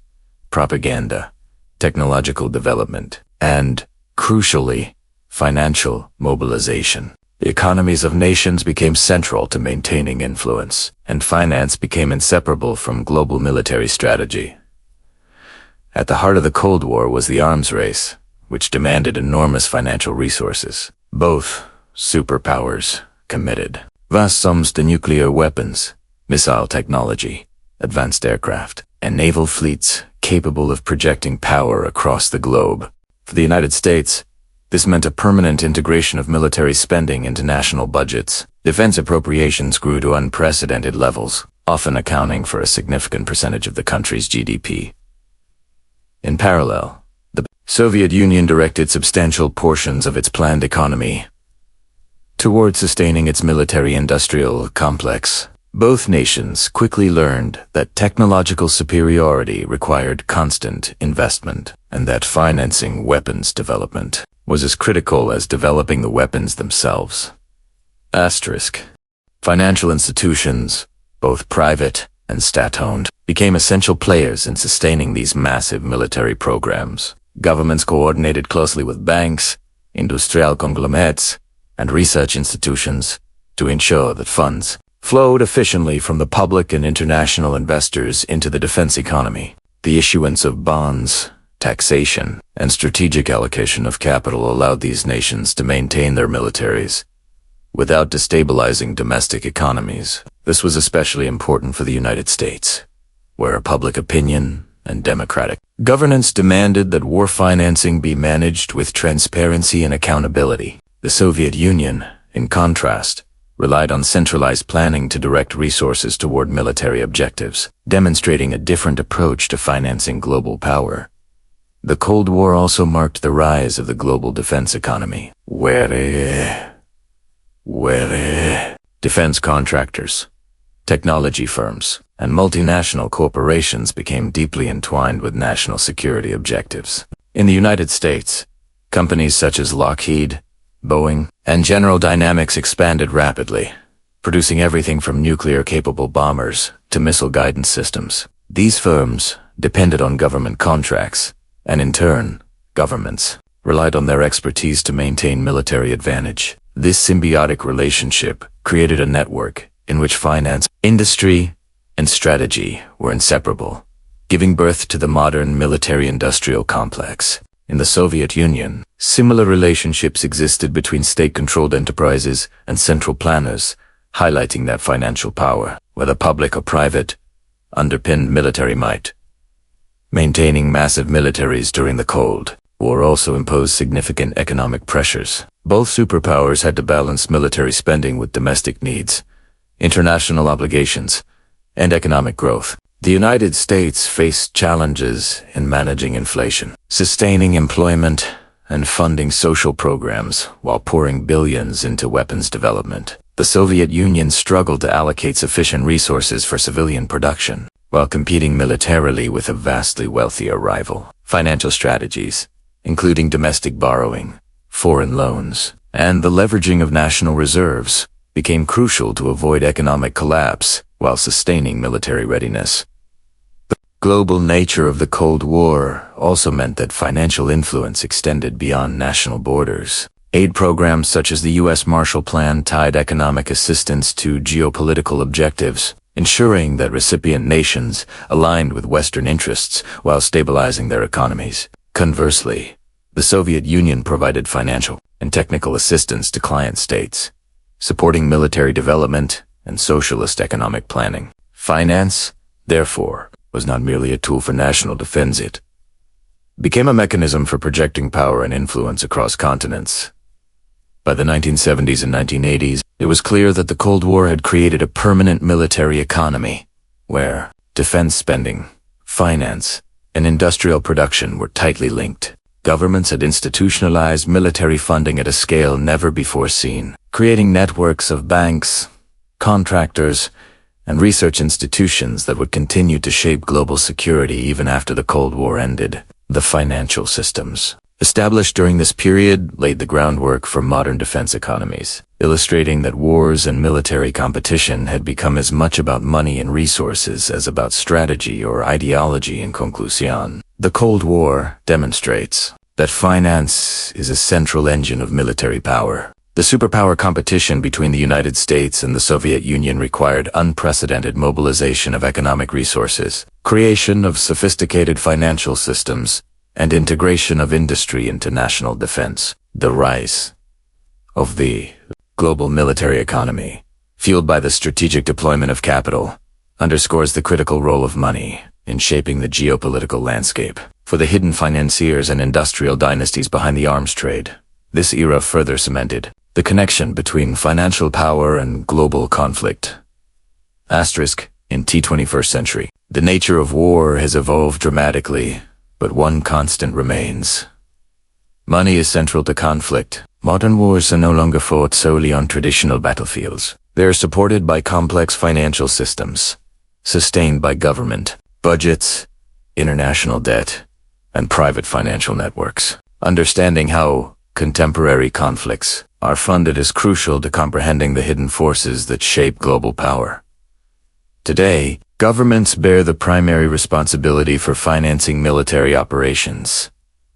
propaganda, technological development, and, crucially, financial mobilization. The economies of nations became central to maintaining influence, and finance became inseparable from global military strategy. At the heart of the Cold War was the arms race, which demanded enormous financial resources. Both superpowers committed vast sums to nuclear weapons, missile technology, advanced aircraft, and naval fleets capable of projecting power across the globe. For the United States, this meant a permanent integration of military spending into national budgets. Defense appropriations grew to unprecedented levels, often accounting for a significant percentage of the country's GDP. In parallel, the Soviet Union directed substantial portions of its planned economy toward sustaining its military-industrial complex. Both nations quickly learned that technological superiority required constant investment, and that financing weapons development was as critical as developing the weapons themselves. Asterisk. Financial institutions, both private and state-owned, became essential players in sustaining these massive military programs. Governments coordinated closely with banks, industrial conglomerates, and research institutions to ensure that funds flowed efficiently from the public and international investors into the defense economy. The issuance of bonds, taxation, and strategic allocation of capital allowed these nations to maintain their militaries without destabilizing domestic economies. This was especially important for the United States, where public opinion and democratic governance demanded that war financing be managed with transparency and accountability. The Soviet Union, in contrast, relied on centralized planning to direct resources toward military objectives, demonstrating a different approach to financing global power. The Cold War also marked the rise of the global defense economy, where defense contractors, technology firms, and multinational corporations became deeply entwined with national security objectives. In the United States, companies such as Lockheed, Boeing, and General Dynamics expanded rapidly, producing everything from nuclear-capable bombers to missile guidance systems. These firms depended on government contracts, and in turn, governments relied on their expertise to maintain military advantage. This symbiotic relationship created a network in which finance, industry, and strategy were inseparable, giving birth to the modern military-industrial complex. In the Soviet Union, similar relationships existed between state-controlled enterprises and central planners, highlighting that financial power, whether public or private, underpinned military might. Maintaining massive militaries during the Cold War also imposed significant economic pressures. Both superpowers had to balance military spending with domestic needs, international obligations, and economic growth. The United States faced challenges in managing inflation, sustaining employment, and funding social programs while pouring billions into weapons development. The Soviet Union struggled to allocate sufficient resources for civilian production, while competing militarily with a vastly wealthier rival. Financial strategies, including domestic borrowing, foreign loans, and the leveraging of national reserves, became crucial to avoid economic collapse while sustaining military readiness. The global nature of the Cold War also meant that financial influence extended beyond national borders. Aid programs such as the U.S. Marshall Plan tied economic assistance to geopolitical objectives, ensuring that recipient nations aligned with Western interests while stabilizing their economies. Conversely, the Soviet Union provided financial and technical assistance to client states, supporting military development and socialist economic planning. Finance, therefore, was not merely a tool for national defense, it became a mechanism for projecting power and influence across continents. By the 1970s and 1980s, it was clear that the Cold War had created a permanent military economy, where Defense spending, finance, and industrial production were tightly linked. Governments had institutionalized military funding at a scale never before seen, creating networks of banks, contractors, and research institutions that would continue to shape global security even after the Cold War ended. The financial systems established during this period laid the groundwork for modern defense economies, illustrating that wars and military competition had become as much about money and resources as about strategy or ideology in conclusion. The Cold War demonstrates that finance is a central engine of military power. The superpower competition between the United States and the Soviet Union required unprecedented mobilization of economic resources, creation of sophisticated financial systems, and integration of industry into national defense. The rise of the global military economy, fueled by the strategic deployment of capital, underscores the critical role of money in shaping the geopolitical landscape. For the hidden financiers and industrial dynasties behind the arms trade, this era further cemented the connection between financial power and global conflict. Asterisk, in the 21st century, the nature of war has evolved dramatically, but one constant remains. Money is central to conflict. Modern wars are no longer fought solely on traditional battlefields. They are supported by complex financial systems, sustained by government, budgets, international debt, and private financial networks. Understanding how contemporary conflicts are funded is crucial to comprehending the hidden forces that shape global power. Today, governments bear the primary responsibility for financing military operations,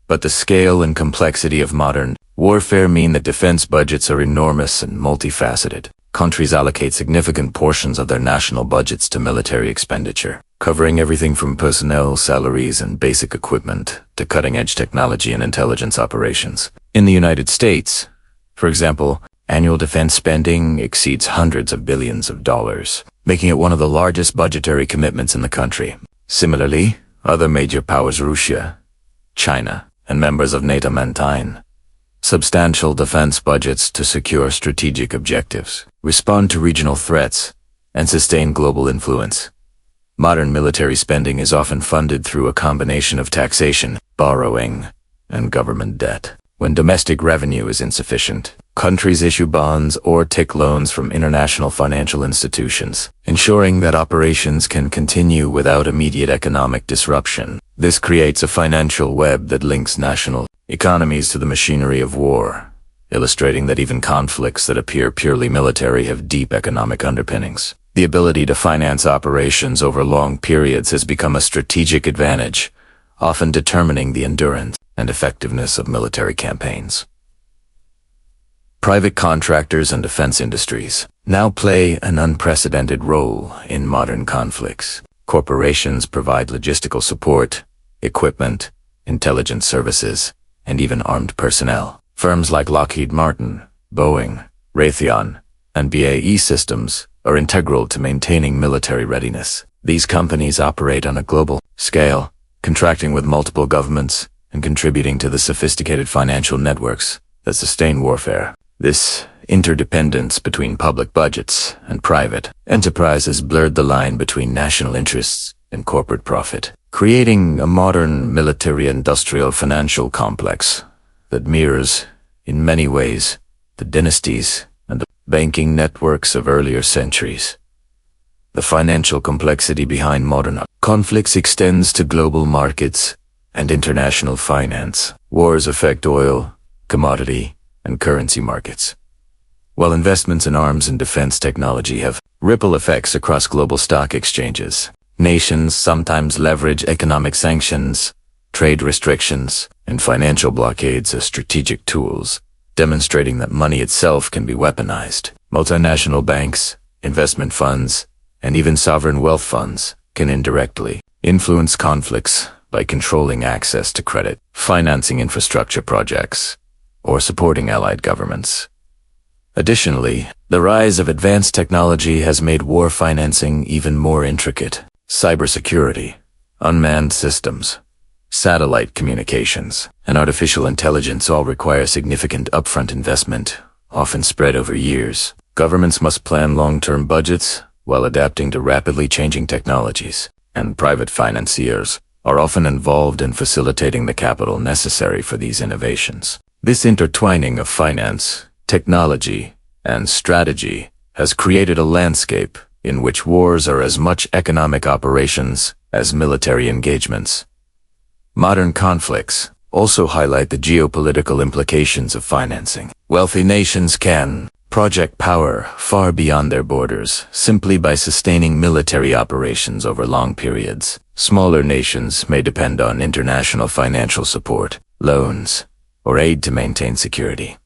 but the scale and complexity of modern warfare mean that defense budgets are enormous and multifaceted. Countries allocate significant portions of their national budgets to military expenditure, covering everything from personnel, salaries, and basic equipment to cutting-edge technology and intelligence operations. In the United States, for example, annual defense spending exceeds hundreds of billions of dollars, making it one of the largest budgetary commitments in the country. Similarly, other major powers, Russia, China, and members of NATO maintain substantial defense budgets to secure strategic objectives, respond to regional threats, and sustain global influence. Modern military spending is often funded through a combination of taxation, borrowing, and government debt. When domestic revenue is insufficient, countries issue bonds or take loans from international financial institutions, ensuring that operations can continue without immediate economic disruption. This creates a financial web that links national economies to the machinery of war, illustrating that even conflicts that appear purely military have deep economic underpinnings. The ability to finance operations over long periods has become a strategic advantage, often determining the endurance and effectiveness of military campaigns. Private contractors and defense industries now play an unprecedented role in modern conflicts. Corporations provide logistical support, equipment, intelligence services, and even armed personnel. Firms like Lockheed Martin, Boeing, Raytheon, and BAE Systems are integral to maintaining military readiness. These companies operate on a global scale, contracting with multiple governments and contributing to the sophisticated financial networks that sustain warfare. This interdependence between public budgets and private enterprises blurred the line between national interests and corporate profit, creating a modern military-industrial financial complex that mirrors, in many ways, the dynasties and the banking networks of earlier centuries. The financial complexity behind modern conflicts extends to global markets and international finance. Wars affect oil, commodity, and currency markets, while investments in arms and defense technology have ripple effects across global stock exchanges. Nations sometimes leverage economic sanctions, trade restrictions, and financial blockades as strategic tools, demonstrating that money itself can be weaponized. Multinational banks, investment funds, and even sovereign wealth funds can indirectly influence conflicts by controlling access to credit, financing infrastructure projects, or supporting allied governments. Additionally, the rise of advanced technology has made war financing even more intricate. Cybersecurity, unmanned systems, satellite communications, and artificial intelligence all require significant upfront investment, often spread over years. Governments must plan long-term budgets while adapting to rapidly changing technologies. and private financiers are often involved in facilitating the capital necessary for these innovations. This intertwining of finance, technology, and strategy has created a landscape in which wars are as much economic operations as military engagements. Modern conflicts also highlight the geopolitical implications of financing. Wealthy nations can project power far beyond their borders simply by sustaining military operations over long periods. Smaller nations may depend on international financial support, loans, or aid to maintain security,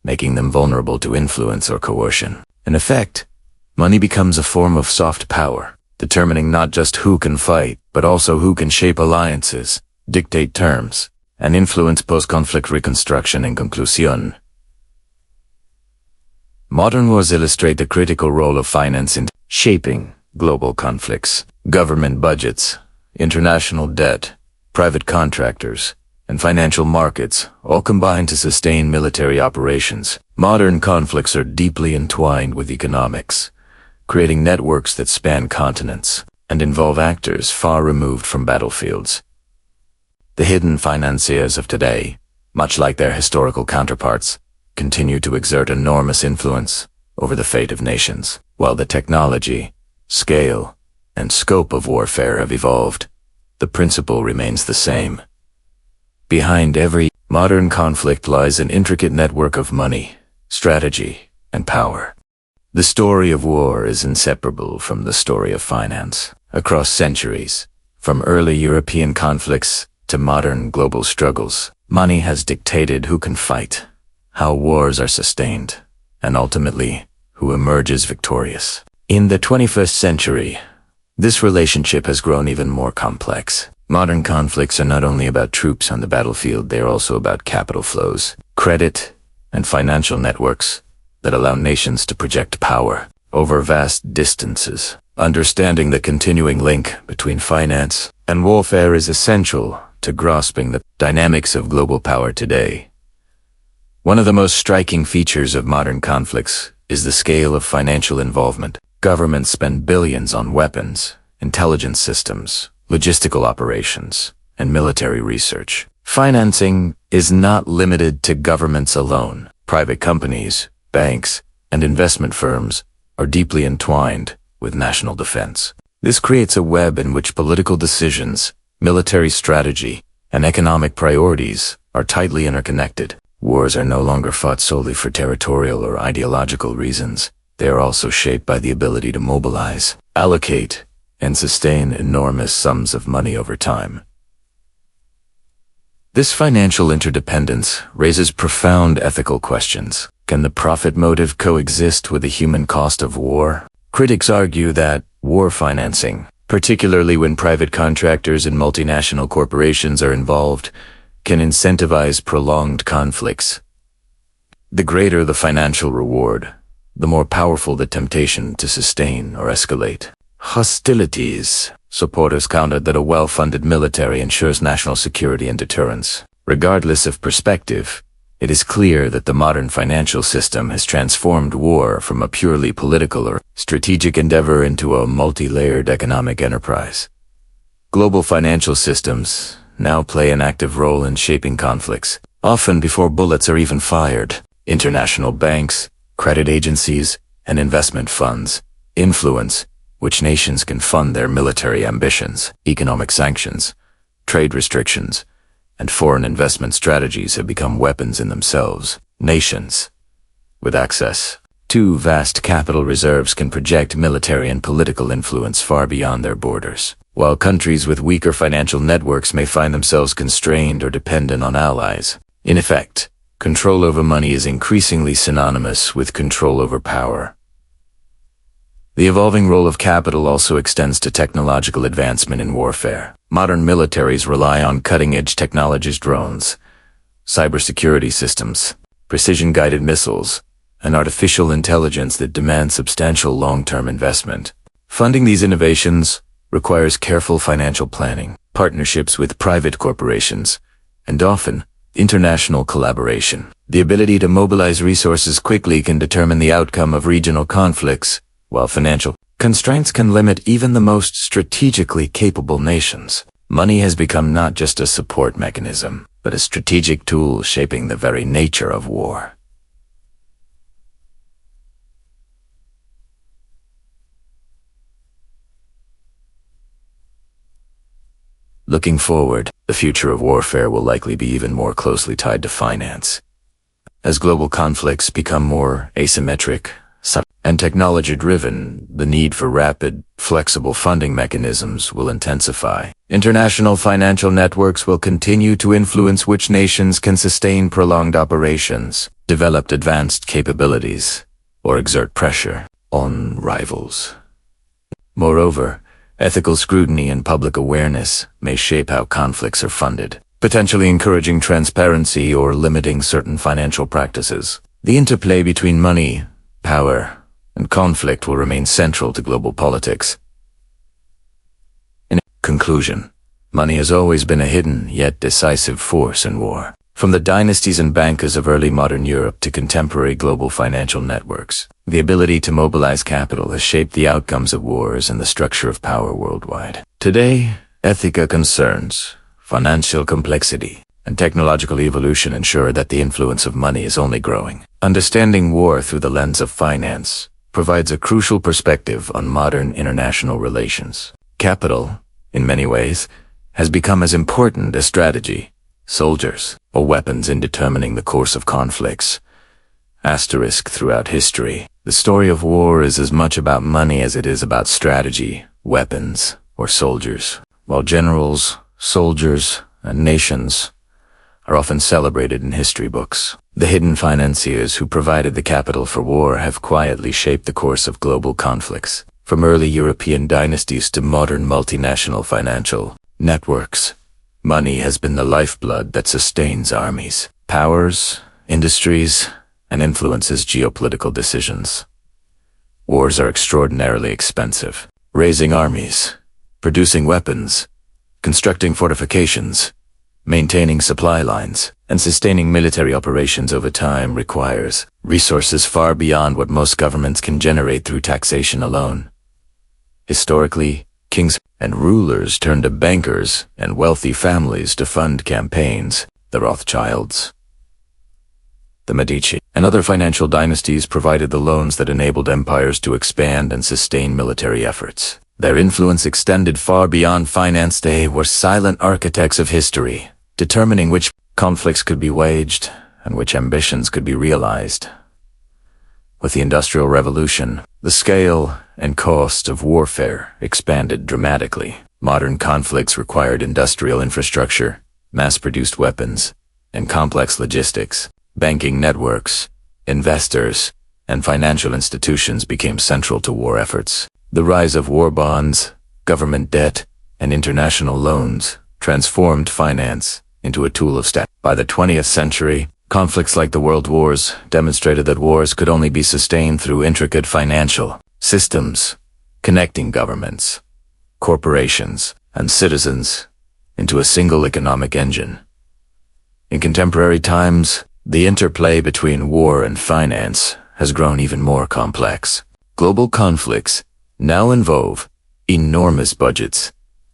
making them vulnerable to influence or coercion. In effect, money becomes a form of soft power, determining not just who can fight, but also who can shape alliances, dictate terms, and influence post-conflict reconstruction and conclusion. Modern wars illustrate the critical role of finance in shaping global conflicts. Government budgets, international debt, private contractors, and financial markets all combine to sustain military operations. Modern conflicts are deeply entwined with economics, creating networks that span continents and involve actors far removed from battlefields. The hidden financiers of today, much like their historical counterparts, continue to exert enormous influence over the fate of nations. While the technology, scale, and scope of warfare have evolved, the principle remains the same. Behind every modern conflict lies an intricate network of money, strategy, and power. The story of war is inseparable from the story of finance. Across centuries, from early European conflicts to modern global struggles, money has dictated who can fight, how wars are sustained, and ultimately, who emerges victorious. In the 21st century, this relationship has grown even more complex. Modern conflicts are not only about troops on the battlefield, they are also about capital flows, credit, and financial networks that allow nations to project power over vast distances. Understanding the continuing link between finance and warfare is essential to grasping the dynamics of global power today. One of the most striking features of modern conflicts is the scale of financial involvement. Governments spend billions on weapons, intelligence systems, logistical operations, and military research. Financing is not limited to governments alone. Private companies, banks, and investment firms are deeply entwined with national defense. This creates a web in which political decisions, military strategy, and economic priorities are tightly interconnected. Wars are no longer fought solely for territorial or ideological reasons. They are also shaped by the ability to mobilize, allocate, and sustain enormous sums of money over time. This financial interdependence raises profound ethical questions. Can the profit motive coexist with the human cost of war? Critics argue that war financing, particularly when private contractors and multinational corporations are involved, can incentivize prolonged conflicts. The greater the financial reward, the more powerful the temptation to sustain or escalate hostilities. Supporters countered that a well-funded military ensures national security and deterrence. Regardless of perspective, it is clear that the modern financial system has transformed war from a purely political or strategic endeavor into a multi-layered economic enterprise. Global financial systems now play an active role in shaping conflicts, often before bullets are even fired. International banks, credit agencies, and investment funds influence which nations can fund their military ambitions. Economic sanctions, trade restrictions, and foreign investment strategies have become weapons in themselves. Nations with access to vast capital reserves can project military and political influence far beyond their borders, while countries with weaker financial networks may find themselves constrained or dependent on allies. In effect, control over money is increasingly synonymous with control over power. The evolving role of capital also extends to technological advancement in warfare. Modern militaries rely on cutting-edge technologies, drones, cybersecurity systems, precision-guided missiles, and artificial intelligence that demand substantial long-term investment. Funding these innovations requires careful financial planning, partnerships with private corporations, and often international collaboration. The ability to mobilize resources quickly can determine the outcome of regional conflicts, while financial constraints can limit even the most strategically capable nations. Money has become not just a support mechanism, but a strategic tool shaping the very nature of war. Looking forward, the future of warfare will likely be even more closely tied to finance. As global conflicts become more asymmetric and technology-driven, the need for rapid, flexible funding mechanisms will intensify. International financial networks will continue to influence which nations can sustain prolonged operations, develop advanced capabilities, or exert pressure on rivals. Moreover, ethical scrutiny and public awareness may shape how conflicts are funded, potentially encouraging transparency or limiting certain financial practices. The interplay between money, power, and conflict will remain central to global politics. In conclusion, money has always been a hidden yet decisive force in war. From the dynasties and bankers of early modern Europe to contemporary global financial networks, the ability to mobilize capital has shaped the outcomes of wars and the structure of power worldwide. Today, ethical concerns, financial complexity, and technological evolution ensure that the influence of money is only growing. Understanding war through the lens of finance provides a crucial perspective on modern international relations. Capital, in many ways, has become as important as strategy, soldiers, or weapons in determining the course of conflicts. Throughout history, the story of war is as much about money as it is about strategy, weapons, or soldiers. While generals, soldiers, and nations are often celebrated in history books, the hidden financiers who provided the capital for war have quietly shaped the course of global conflicts. From early European dynasties to modern multinational financial networks, money has been the lifeblood that sustains armies, powers, industries, and influences geopolitical decisions. Wars are extraordinarily expensive. Raising armies, producing weapons, constructing fortifications, maintaining supply lines, and sustaining military operations over time requires resources far beyond what most governments can generate through taxation alone. Historically, kings and rulers turned to bankers and wealthy families to fund campaigns. The Rothschilds, the Medici, and other financial dynasties provided the loans that enabled empires to expand and sustain military efforts. Their influence extended far beyond finance. They were silent architects of history, determining which conflicts could be waged and which ambitions could be realized. With the Industrial Revolution, the scale and cost of warfare expanded dramatically. Modern conflicts required industrial infrastructure, mass-produced weapons, and complex logistics. Banking networks, investors, and financial institutions became central to war efforts. The rise of war bonds, government debt, and international loans transformed finance into a tool of state. By the 20th century, conflicts like the World Wars demonstrated that wars could only be sustained through intricate financial systems, connecting governments, corporations, and citizens into a single economic engine. In contemporary times, the interplay between war and finance has grown even more complex. Global conflicts now involve enormous budgets,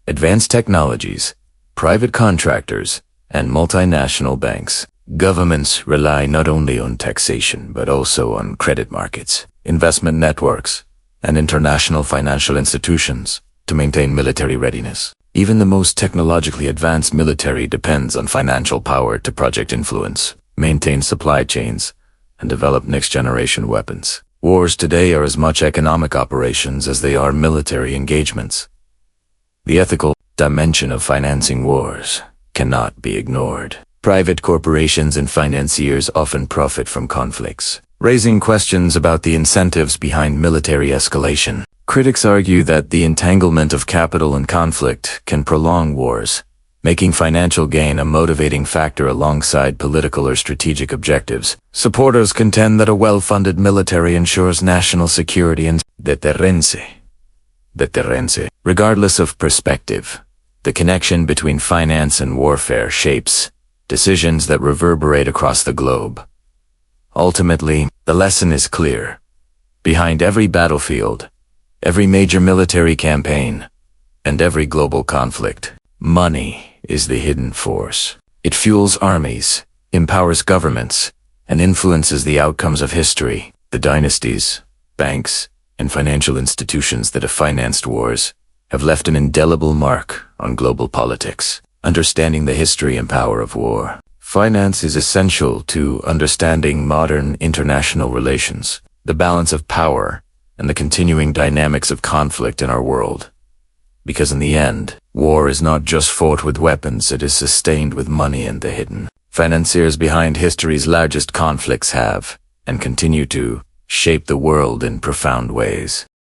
advanced technologies, private contractors, and multinational banks. Governments rely not only on taxation but also on credit markets, investment networks, and international financial institutions to maintain military readiness. Even the most technologically advanced military depends on financial power to project influence, maintain supply chains, and develop next-generation weapons. Wars today are as much economic operations as they are military engagements. The ethical dimension of financing wars cannot be ignored. Private corporations and financiers often profit from conflicts, raising questions about the incentives behind military escalation. Critics argue that the entanglement of capital and conflict can prolong wars, making financial gain a motivating factor alongside political or strategic objectives. Supporters contend that a well-funded military ensures national security and deterrence. Regardless of perspective, the connection between finance and warfare shapes decisions that reverberate across the globe. Ultimately, the lesson is clear. Behind every battlefield, every major military campaign, and every global conflict. Money is the hidden force. It fuels armies, empowers governments, and influences the outcomes of history. The dynasties, banks, and financial institutions that have financed wars have left an indelible mark on global politics. Understanding the history and power of war. Finance is essential to understanding modern international relations, the balance of power, and the continuing dynamics of conflict in our world. Because in the end, war is not just fought with weapons, it is sustained with money and the hidden financiers behind history's largest conflicts have, and continue to, shape the world in profound ways.